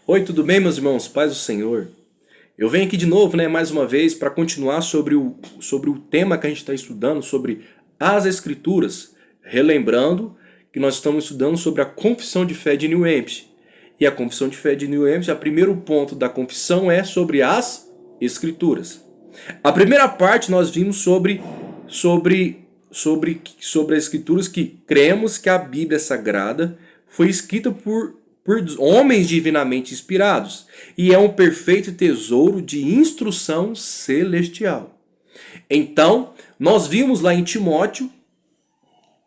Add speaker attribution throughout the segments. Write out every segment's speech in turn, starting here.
Speaker 1: Oi, tudo bem, meus irmãos? Paz do Senhor. Eu venho aqui de novo, né, mais uma vez, para continuar sobre o tema que a gente está estudando, sobre as Escrituras. Relembrando que nós estamos estudando sobre a confissão de fé de New Hampshire. E a confissão de fé de New Hampshire, o primeiro ponto da confissão é sobre as Escrituras. A primeira parte nós vimos sobre as Escrituras que cremos que a Bíblia Sagrada foi escrita por homens divinamente inspirados e é um perfeito tesouro de instrução celestial. Então, nós vimos lá em Timóteo,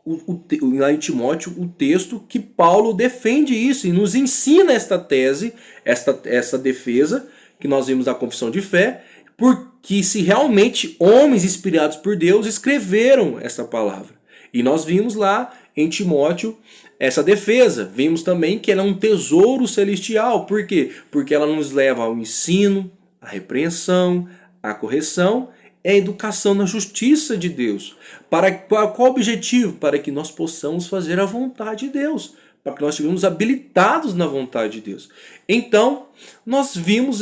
Speaker 1: o texto que Paulo defende isso e nos ensina esta tese, essa defesa que nós vimos da confissão de fé, porque se realmente homens inspirados por Deus escreveram essa palavra. E nós vimos lá em Timóteo essa defesa. Vimos também que ela é um tesouro celestial. Por quê? Porque ela nos leva ao ensino, à repreensão, à correção e à educação na justiça de Deus. Para qual objetivo? Para que nós possamos fazer a vontade de Deus. Para que nós sejamos habilitados na vontade de Deus. Então, nós vimos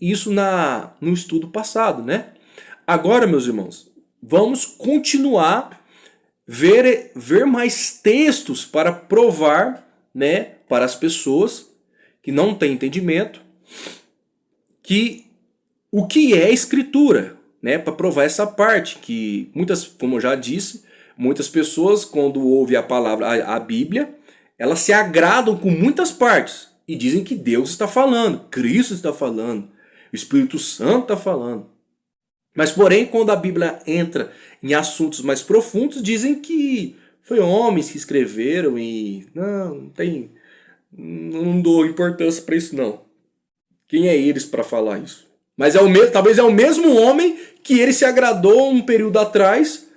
Speaker 1: isso no estudo passado, né? Agora, meus irmãos, vamos continuar ver mais textos para provar, né, para as pessoas que não têm entendimento, que o que é escritura, né, para provar essa parte que muitas, como eu já disse, muitas pessoas quando ouvem a palavra, a Bíblia, elas se agradam com muitas partes e dizem que Deus está falando, Cristo está falando, o Espírito Santo está falando. Mas porém, quando a Bíblia entra em assuntos mais profundos, dizem que foi homens que escreveram e não dou importância para isso não. Quem é eles para falar isso? Mas talvez é o mesmo homem que ele se agradou um período atrás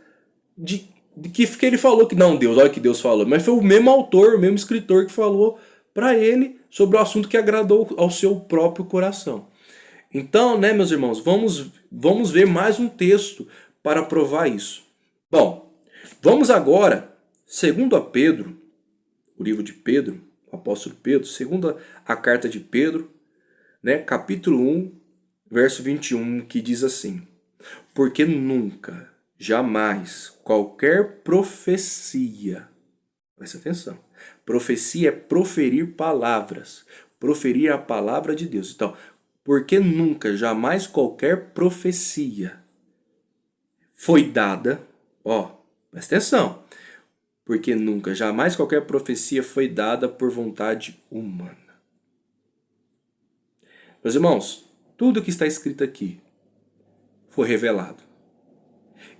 Speaker 1: de que ele falou que não, Deus, olha o que Deus falou. Mas foi o mesmo autor, o mesmo escritor que falou para ele sobre o assunto que agradou ao seu próprio coração. Então, né, meus irmãos, vamos ver mais um texto para provar isso. Bom, vamos agora, segundo a Pedro, o livro de Pedro, o apóstolo Pedro, segundo a carta de Pedro, né, capítulo 1, verso 21, que diz assim: porque nunca, jamais, qualquer profecia, presta atenção, profecia é proferir palavras, proferir a palavra de Deus. Então, porque nunca, jamais qualquer profecia foi dada, presta atenção, porque nunca, jamais qualquer profecia foi dada por vontade humana. Meus irmãos, tudo que está escrito aqui foi revelado.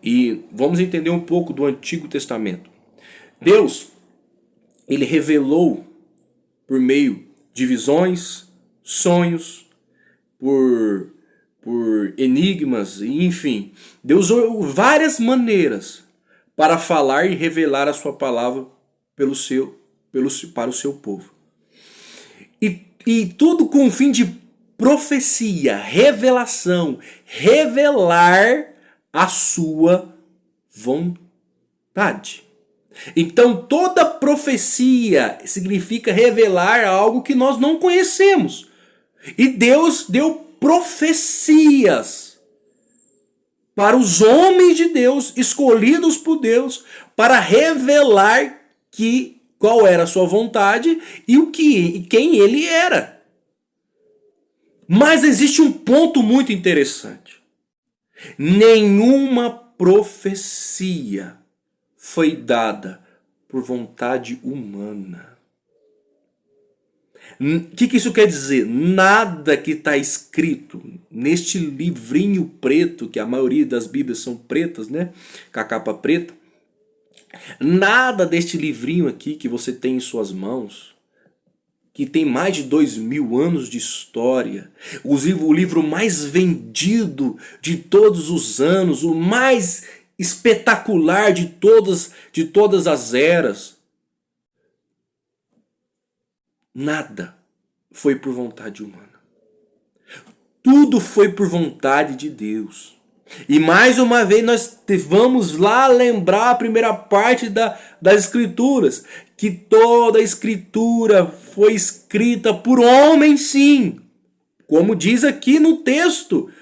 Speaker 1: E vamos entender um pouco do Antigo Testamento. Deus, ele revelou por meio de visões, sonhos, por enigmas, enfim. Deus usou várias maneiras para falar e revelar a sua palavra para o seu povo. E tudo com o fim de profecia, revelação, revelar a sua vontade. Então toda profecia significa revelar algo que nós não conhecemos. E Deus deu profecias para os homens de Deus, escolhidos por Deus, para revelar qual era a sua vontade e quem ele era. Mas existe um ponto muito interessante. Nenhuma profecia foi dada por vontade humana. O que isso quer dizer? Nada que está escrito neste livrinho preto, que a maioria das Bíblias são pretas, né? Com a capa preta. Nada deste livrinho aqui que você tem em suas mãos, que tem mais de 2000 anos de história, o livro mais vendido de todos os anos, o mais espetacular de todas as eras. Nada foi por vontade humana. Tudo foi por vontade de Deus. E mais uma vez nós vamos lá lembrar a primeira parte das Escrituras. Que toda a Escritura foi escrita por homens, sim. Como diz aqui no texto.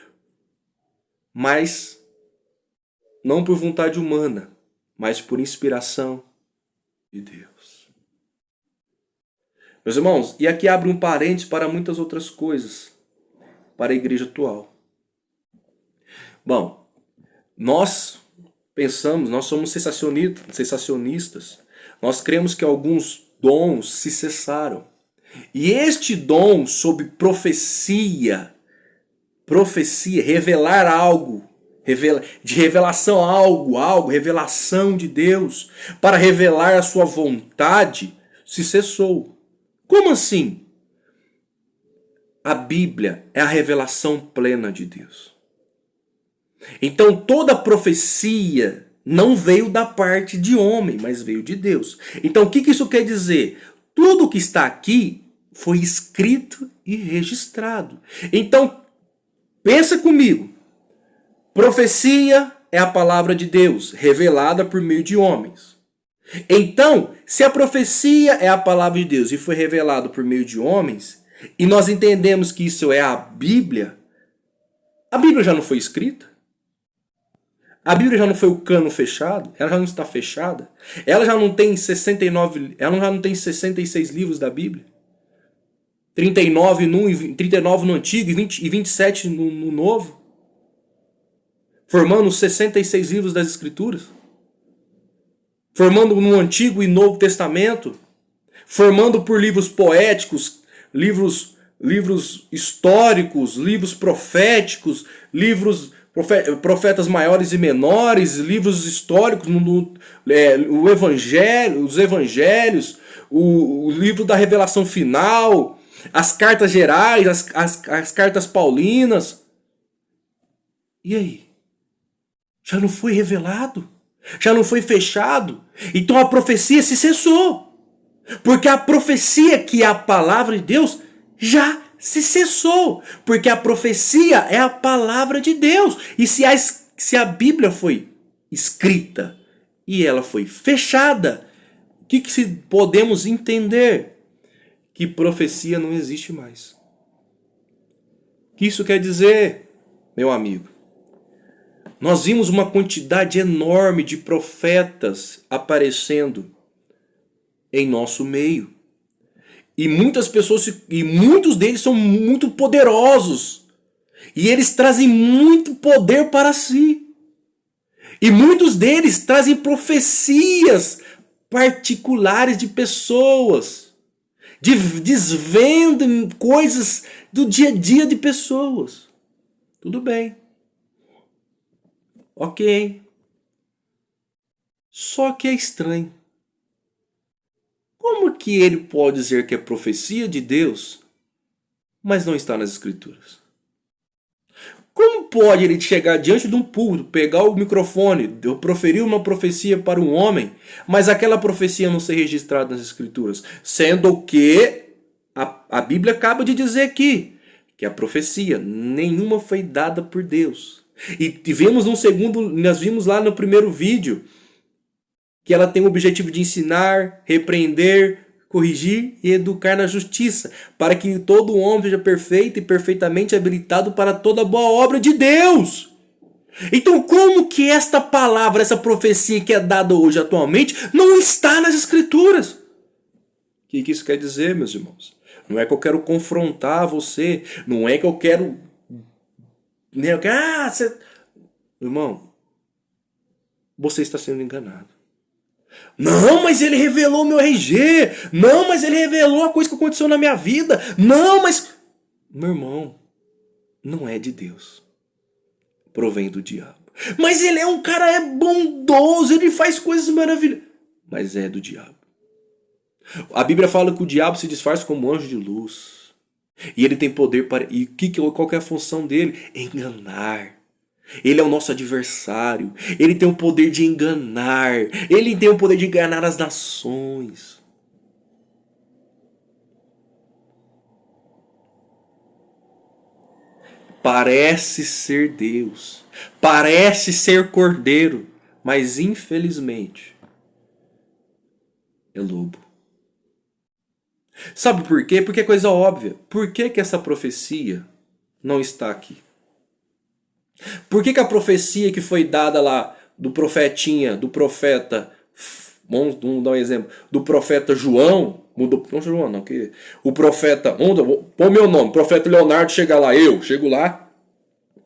Speaker 1: Mas não por vontade humana, mas por inspiração de Deus. Meus irmãos, e aqui abre um parênteses para muitas outras coisas. Para a igreja atual. Bom, nós pensamos, nós somos sensacionistas. Nós cremos que alguns dons se cessaram. E este dom sobre profecia, revelar algo, de revelação algo, revelação de Deus, para revelar a sua vontade, se cessou. Como assim? A Bíblia é a revelação plena de Deus. Então toda profecia não veio da parte de homem, mas veio de Deus. Então o que isso quer dizer? Tudo que está aqui foi escrito e registrado. Então pensa comigo. Profecia é a palavra de Deus, revelada por meio de homens. Então, se a profecia é a palavra de Deus e foi revelada por meio de homens, e nós entendemos que isso é a Bíblia já não foi escrita? A Bíblia já não foi o cano fechado? Ela já não está fechada? Ela já não tem 69, ela já não tem 66 livros da Bíblia? 39 no Antigo e 27 no Novo? Formando os 66 livros das Escrituras? Formando no Antigo e Novo Testamento? Formando por livros poéticos, livros históricos, livros proféticos, profetas maiores e menores, livros históricos, o Evangelho, os Evangelhos, o livro da revelação final, as cartas gerais, as cartas paulinas. E aí? Já não foi revelado? Já não foi fechado? Então a profecia se cessou. Porque a profecia, que é a palavra de Deus, já se cessou. Porque a profecia é a palavra de Deus. E se a Bíblia foi escrita e ela foi fechada, o que podemos entender? Que profecia não existe mais. O que isso quer dizer, meu amigo? Nós vimos uma quantidade enorme de profetas aparecendo em nosso meio. E muitas pessoas, e muitos deles são muito poderosos. E eles trazem muito poder para si. E muitos deles trazem profecias particulares de pessoas. Desvendam coisas do dia a dia de pessoas. Tudo bem. Ok. Só que é estranho. Como que ele pode dizer que é profecia de Deus, mas não está nas Escrituras? Como pode ele chegar diante de um púlpito, pegar o microfone, proferir uma profecia para um homem, mas aquela profecia não ser registrada nas Escrituras? Sendo que a Bíblia acaba de dizer aqui que a profecia nenhuma foi dada por Deus. E tivemos nós vimos lá no primeiro vídeo que ela tem o objetivo de ensinar, repreender, corrigir e educar na justiça, para que todo homem seja perfeito e perfeitamente habilitado para toda boa obra de Deus. Então como que esta palavra, essa profecia que é dada hoje atualmente, não está nas Escrituras? O que isso quer dizer, meus irmãos? Não é que eu quero confrontar você, não é que eu quero... Irmão, você está sendo enganado. Não, mas ele revelou meu RG. Não, mas ele revelou a coisa que aconteceu na minha vida. Não, mas... Meu irmão, não é de Deus. Provém do diabo. Mas ele é um cara bondoso, ele faz coisas maravilhosas. Mas é do diabo. A Bíblia fala que o diabo se disfarça como anjo de luz. E ele tem poder para... E qual que é a função dele? Enganar. Ele é o nosso adversário. Ele tem o poder de enganar. Ele tem o poder de enganar as nações. parece ser Deus, parece ser cordeiro, mas infelizmente é lobo. Sabe por quê? Porque é coisa óbvia. Por que que essa profecia não está aqui? Por que que a profecia que foi dada lá do profetinha, do profeta, vamos dar um exemplo, do profeta João, não João não, que o profeta, põe meu nome, profeta Leonardo chega lá, eu chego lá,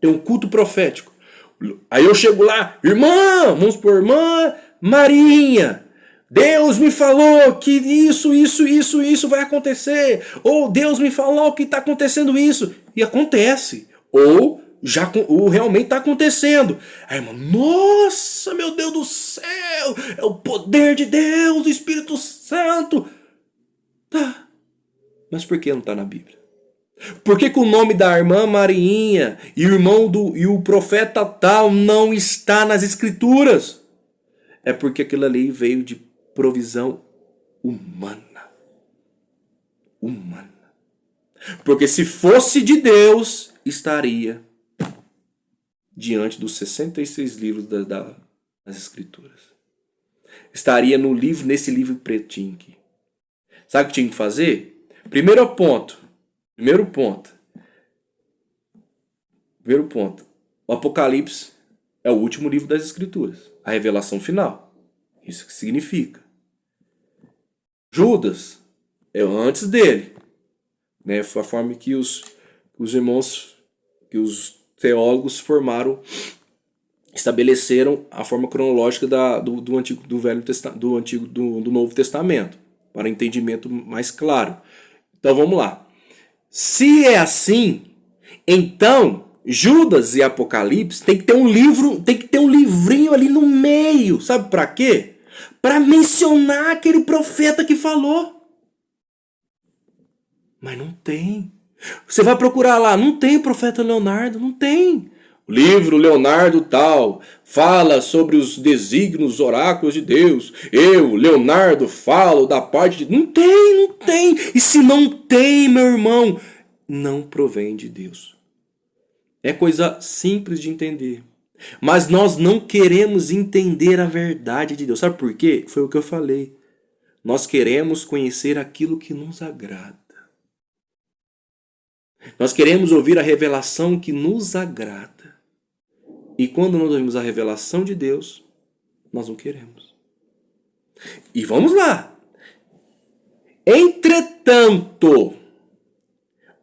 Speaker 1: tem um culto profético. Aí eu chego lá, irmã, vamos por irmã Marinha, Deus me falou que isso vai acontecer. Ou Deus me falou que está acontecendo isso. E acontece. Ou realmente está acontecendo. Aí, irmão, nossa, meu Deus do céu, é o poder de Deus, o Espírito Santo. Tá. Mas por que não está na Bíblia? Por que o nome da irmã Marinha e o profeta tal não está nas Escrituras? É porque aquilo ali veio de provisão humana. Humana. Porque se fosse de Deus, estaria diante dos 66 livros das Escrituras. Estaria nesse livro pretinho aqui. Sabe o que tinha que fazer? Primeiro ponto. O Apocalipse é o último livro das Escrituras. A revelação final. Isso que significa. Judas é antes dele. Né? Foi a forma que os irmãos, que os teólogos estabeleceram a forma cronológica do Antigo, do Novo Testamento, para entendimento mais claro. Então vamos lá. Se é assim, então Judas e Apocalipse tem que ter um livrinho ali no meio, sabe para quê? Para mencionar aquele profeta que falou. Mas não tem. Você vai procurar lá, não tem profeta Leonardo, não tem. O livro Leonardo tal fala sobre os desígnios, oráculos de Deus. Eu, Leonardo, falo da parte de... Não tem. E se não tem, meu irmão, não provém de Deus. É coisa simples de entender. Mas nós não queremos entender a verdade de Deus. Sabe por quê? Foi o que eu falei. Nós queremos conhecer aquilo que nos agrada. Nós queremos ouvir a revelação que nos agrada. E quando nós ouvimos a revelação de Deus, nós não queremos. E vamos lá. Entretanto,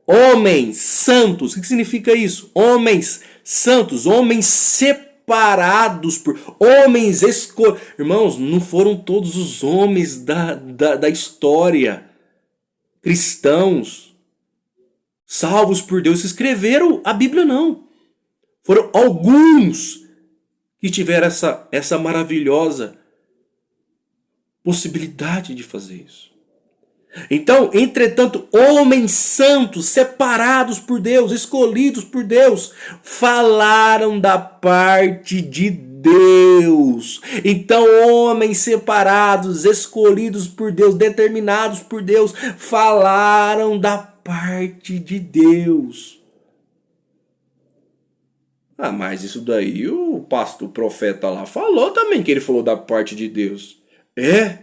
Speaker 1: homens santos, o que significa isso? Homens santos, homens separados por homens escolhidos. Irmãos, não foram todos os homens da história cristãos salvos por Deus que escreveram a Bíblia, não. Foram alguns que tiveram essa maravilhosa possibilidade de fazer isso. Então, entretanto, homens santos, separados por Deus, escolhidos por Deus, falaram da parte de Deus. Então, homens separados, escolhidos por Deus, determinados por Deus, falaram da parte de Deus. Ah, mas isso daí o profeta lá falou também, que ele falou da parte de Deus. Ele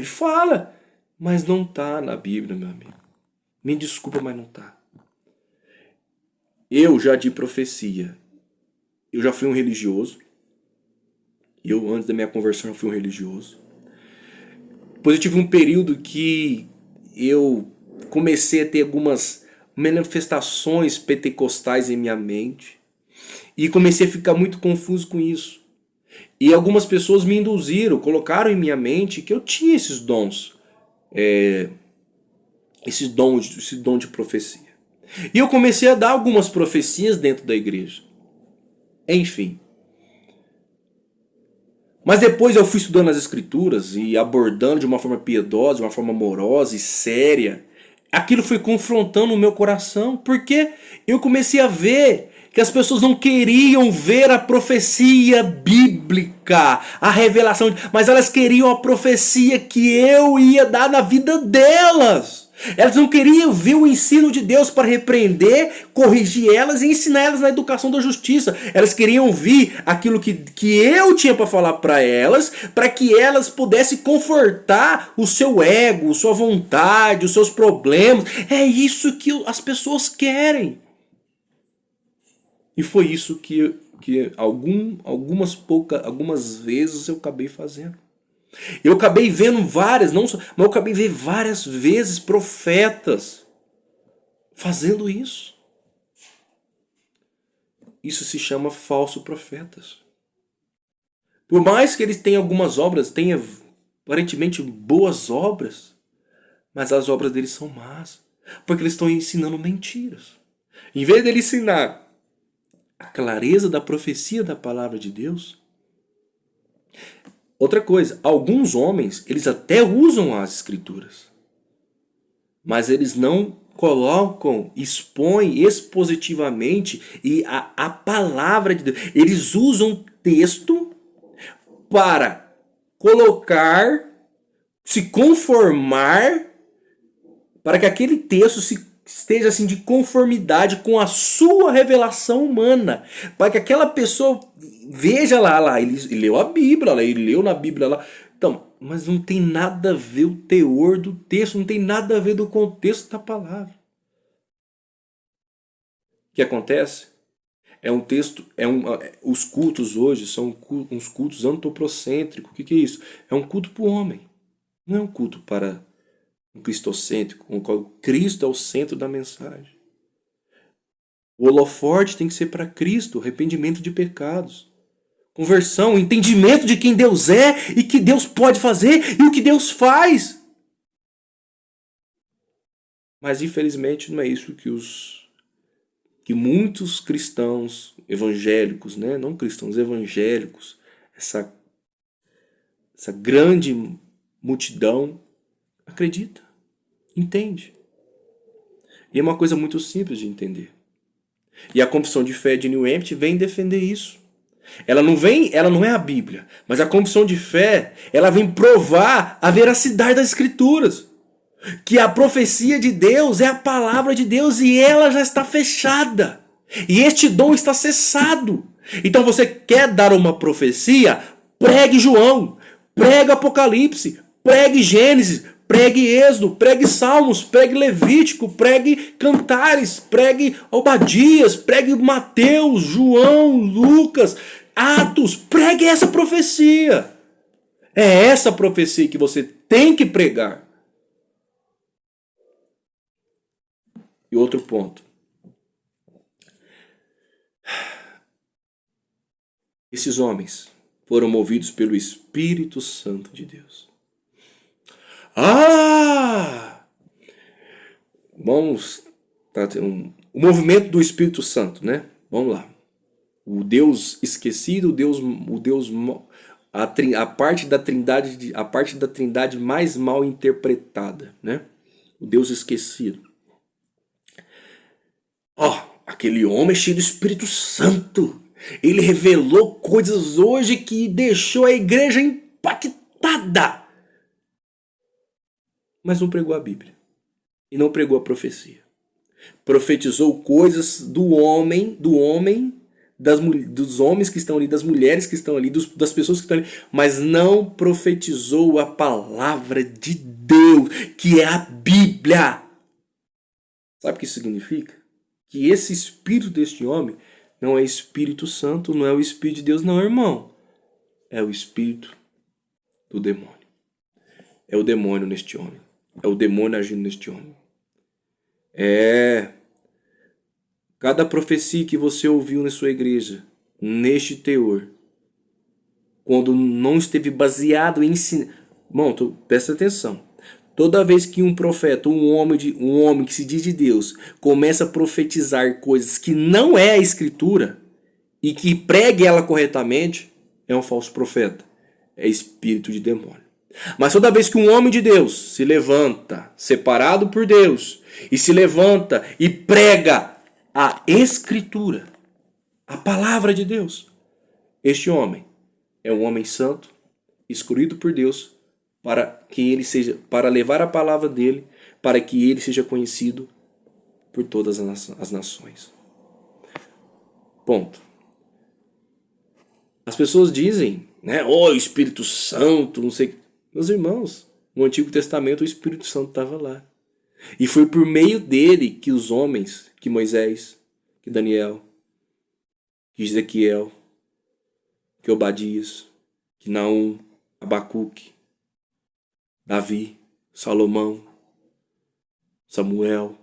Speaker 1: fala, mas não está na Bíblia, meu amigo. Me desculpa, mas não está. Eu já de profecia, eu já fui um religioso. Antes da minha conversão, eu fui um religioso. Depois eu tive um período que eu comecei a ter algumas manifestações pentecostais em minha mente. E comecei a ficar muito confuso com isso. E algumas pessoas me induziram, colocaram em minha mente que eu tinha esses dons. Esse dom de profecia. E eu comecei a dar algumas profecias dentro da igreja. Enfim. Mas depois eu fui estudando as escrituras e abordando de uma forma piedosa, de uma forma amorosa e séria. Aquilo foi confrontando o meu coração, porque eu comecei a ver que as pessoas não queriam ver a profecia bíblica, a revelação, mas elas queriam a profecia que eu ia dar na vida delas. Elas não queriam ver o ensino de Deus para repreender, corrigir elas e ensinar elas na educação da justiça. Elas queriam ouvir aquilo que eu tinha para falar para elas, para que elas pudessem confortar o seu ego, sua vontade, os seus problemas. É isso que as pessoas querem. E foi isso que algumas vezes eu acabei fazendo. Eu acabei vendo várias, não só, mas eu acabei vendo várias vezes profetas fazendo isso. Isso se chama falso profetas. Por mais que eles tenham algumas obras, tenham aparentemente boas obras, mas as obras deles são más, porque eles estão ensinando mentiras. Em vez de ele ensinar a clareza da profecia da palavra de Deus. Outra coisa, alguns homens, eles até usam as escrituras, mas eles não colocam, expõem expositivamente e a palavra de Deus. Eles usam texto para colocar, se conformar, para que aquele texto esteja assim de conformidade com a sua revelação humana, para que aquela pessoa veja lá, ele leu a Bíblia, ele leu na Bíblia lá. Então, mas não tem nada a ver o teor do texto, não tem nada a ver do contexto da palavra. O que acontece? Os cultos hoje são uns cultos antropocêntricos. O que é isso? É um culto para o homem. Não é um culto para um cristocêntrico, com o qual Cristo é o centro da mensagem. O holoforte tem que ser para Cristo, arrependimento de pecados, conversão, entendimento de quem Deus é e que Deus pode fazer e o que Deus faz. Mas infelizmente não é isso que muitos cristãos evangélicos, né? Não cristãos evangélicos, essa grande multidão acredita, entende. E é uma coisa muito simples de entender. E a confissão de fé de New Age vem defender isso. Ela não é a Bíblia, mas a confissão de fé, ela vem provar a veracidade das Escrituras. Que a profecia de Deus é a palavra de Deus e ela já está fechada. E este dom está cessado. Então você quer dar uma profecia? Pregue João, pregue Apocalipse, pregue Gênesis, pregue Êxodo, pregue Salmos, pregue Levítico, pregue Cantares, pregue Obadias, pregue Mateus, João, Lucas, Atos, pregue essa profecia. É essa profecia que você tem que pregar. E outro ponto. Esses homens foram movidos pelo Espírito Santo de Deus. Vamos. O movimento do Espírito Santo, né? Vamos lá. O Deus esquecido, a parte da Trindade mais mal interpretada, né? O Deus esquecido. Aquele homem cheio do Espírito Santo. Ele revelou coisas hoje que deixou a igreja impactada. Mas não pregou a Bíblia. E não pregou a profecia. Profetizou coisas dos homens que estão ali, das mulheres que estão ali, das pessoas que estão ali, mas não profetizou a palavra de Deus, que é a Bíblia. Sabe o que isso significa? Que esse espírito deste homem não é Espírito Santo, não é o Espírito de Deus, não, irmão. É o espírito do demônio. É o demônio neste homem. É o demônio agindo neste homem. Cada profecia que você ouviu na sua igreja, neste teor, quando não esteve baseado em ensino. Bom, presta atenção. Toda vez que um profeta, um homem que se diz de Deus, começa a profetizar coisas que não é a Escritura e que pregue ela corretamente, é um falso profeta. É espírito de demônio. Mas toda vez que um homem de Deus se levanta, separado por Deus, e se levanta e prega a Escritura, a palavra de Deus, este homem é um homem santo, escolhido por Deus, para levar a palavra dele, para que ele seja conhecido por todas as nações. Ponto. As pessoas dizem, né? Oh, Espírito Santo, não sei. Meus irmãos, no Antigo Testamento o Espírito Santo estava lá. E foi por meio dele que os homens, que Moisés, que Daniel, que Ezequiel, que Obadias, que Naum, Abacuque, Davi, Salomão, Samuel,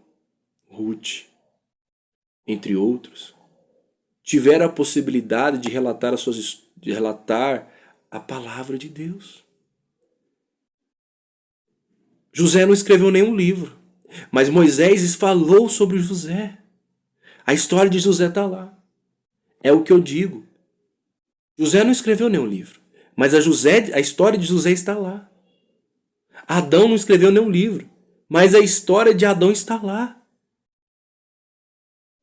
Speaker 1: Ruth, entre outros, tiveram a possibilidade de relatar a palavra de Deus. José não escreveu nenhum livro, mas Moisés falou sobre José. A história de José está lá. É o que eu digo. José não escreveu nenhum livro, mas a história de José está lá. Adão não escreveu nenhum livro, mas a história de Adão está lá.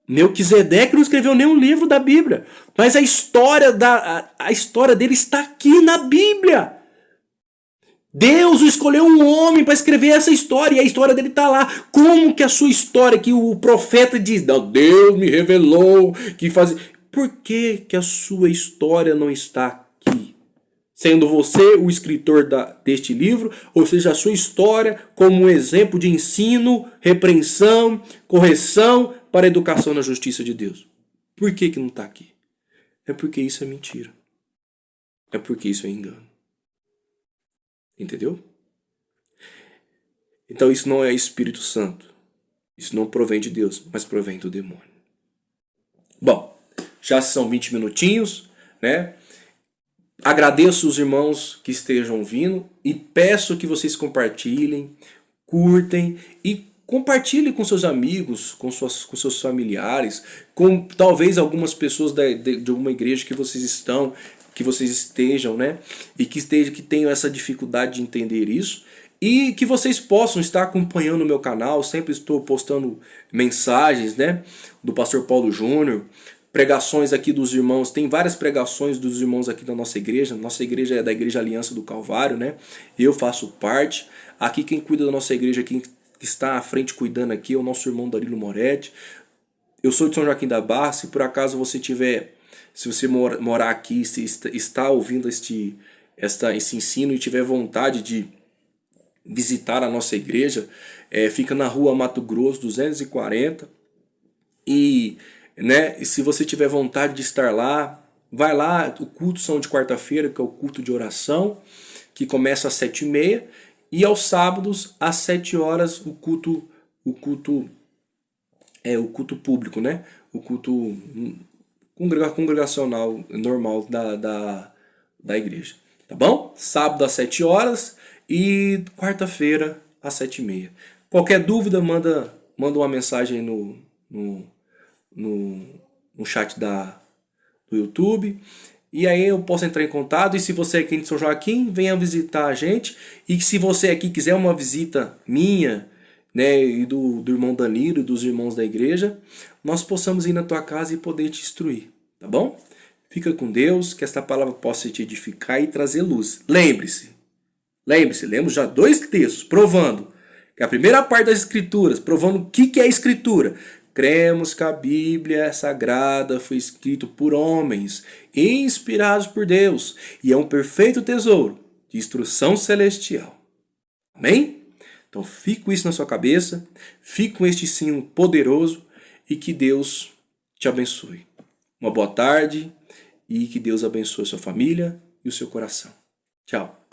Speaker 1: Melquisedeque não escreveu nenhum livro da Bíblia, mas a história dele está aqui na Bíblia. Deus escolheu um homem para escrever essa história e a história dele está lá. Como que a sua história, que o profeta diz, não, Deus me revelou, que faz... Por que a sua história não está aqui? Sendo você o escritor deste livro, ou seja, a sua história como um exemplo de ensino, repreensão, correção para a educação na justiça de Deus. Por que não está aqui? É porque isso é mentira. É porque isso é engano. Entendeu? Então isso não é Espírito Santo. Isso não provém de Deus, mas provém do demônio. Bom, já são 20 minutinhos, né? Agradeço os irmãos que estejam vindo e peço que vocês compartilhem, curtem e compartilhem com seus amigos, com seus familiares, com talvez algumas pessoas de alguma igreja que vocês estejam, né? E que tenham essa dificuldade de entender isso. E que vocês possam estar acompanhando o meu canal. Sempre estou postando mensagens, né? Do pastor Paulo Júnior. Pregações aqui dos irmãos. Tem várias pregações dos irmãos aqui da nossa igreja. Nossa igreja é da Igreja Aliança do Calvário, né? Eu faço parte. Aqui quem cuida da nossa igreja, quem está à frente cuidando aqui, é o nosso irmão Danilo Moretti. Eu sou de São Joaquim da Barra. Se por acaso você morar aqui, se está ouvindo esse ensino e tiver vontade de visitar a nossa igreja, fica na rua Mato Grosso 240 e, né, se você tiver vontade de estar lá, vai lá. O culto são de quarta-feira, que é o culto de oração, que começa às 7h30, e aos sábados às 7 horas o culto público, né? O culto congregacional normal da igreja, tá bom? Sábado às 7 horas e quarta-feira às 7h30. Qualquer dúvida, manda uma mensagem no chat do YouTube. E aí eu posso entrar em contato. E se você é aqui em São Joaquim, venha visitar a gente. E se você aqui quiser uma visita minha, né, e do irmão Danilo e dos irmãos da igreja, nós possamos ir na tua casa e poder te instruir, tá bom? Fica com Deus, que esta palavra possa te edificar e trazer luz. Lembre-se, lemos já 2 textos provando que a primeira parte das Escrituras, provando o que é a Escritura. Cremos que a Bíblia Sagrada foi escrita por homens, inspirados por Deus, e é um perfeito tesouro de instrução celestial. Amém? Então fique com isso na sua cabeça, fique com este ensino poderoso e que Deus te abençoe. Uma boa tarde e que Deus abençoe a sua família e o seu coração. Tchau.